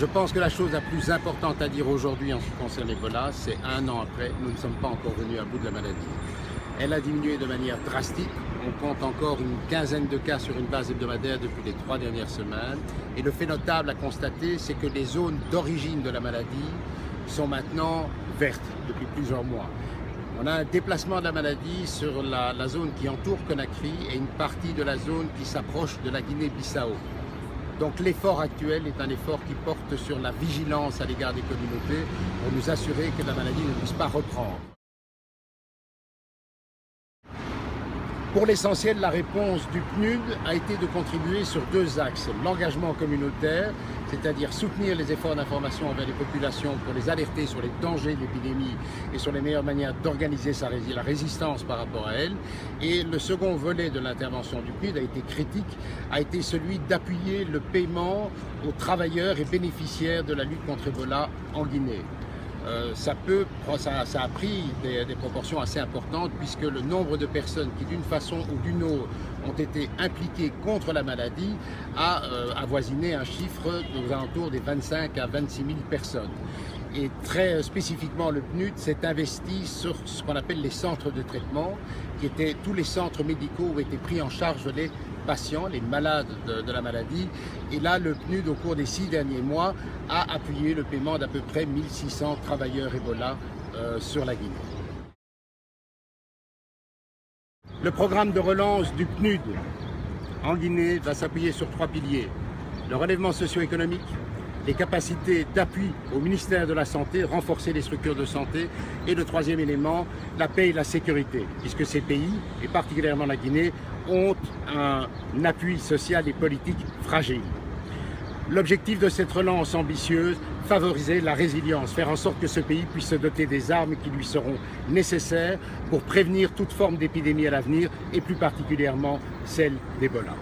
Je pense que la chose la plus importante à dire aujourd'hui en ce qui concerne l'Ebola, c'est 1 an après, nous ne sommes pas encore venus à bout de la maladie. Elle a diminué de manière drastique. On compte encore une quinzaine de cas sur une base hebdomadaire depuis les 3 dernières semaines. Et le fait notable à constater, c'est que les zones d'origine de la maladie sont maintenant vertes depuis plusieurs mois. On a un déplacement de la maladie sur la zone qui entoure Conakry et une partie de la zone qui s'approche de la Guinée-Bissau. Donc l'effort actuel est un effort qui porte sur la vigilance à l'égard des communautés pour nous assurer que la maladie ne puisse pas reprendre. Pour l'essentiel, la réponse du PNUD a été de contribuer sur 2 axes. L'engagement communautaire, c'est-à-dire soutenir les efforts d'information envers les populations pour les alerter sur les dangers de l'épidémie et sur les meilleures manières d'organiser la résistance par rapport à elle. Et le second volet de l'intervention du PNUD a été critique, a été celui d'appuyer le paiement aux travailleurs et bénéficiaires de la lutte contre Ebola en Guinée. Ça a pris des proportions assez importantes puisque le nombre de personnes qui d'une façon ou d'une autre ont été impliquées contre la maladie a avoisiné un chiffre aux alentours des 25 à 26 000 personnes. Et très spécifiquement, le PNUD s'est investi sur ce qu'on appelle les centres de traitement, qui étaient tous les centres médicaux où étaient pris en charge les patients, les malades de la maladie. Et là, le PNUD, au cours des 6 derniers mois, a appuyé le paiement d'à peu près 1600 travailleurs Ebola sur la Guinée. Le programme de relance du PNUD en Guinée va s'appuyer sur 3 piliers. Le relèvement socio-économique, les capacités d'appui au ministère de la Santé, renforcer les structures de santé, et le 3e élément, la paix et la sécurité, puisque ces pays, et particulièrement la Guinée, ont un appui social et politique fragile. L'objectif de cette relance ambitieuse, favoriser la résilience, faire en sorte que ce pays puisse se doter des armes qui lui seront nécessaires pour prévenir toute forme d'épidémie à l'avenir, et plus particulièrement celle d'Ebola.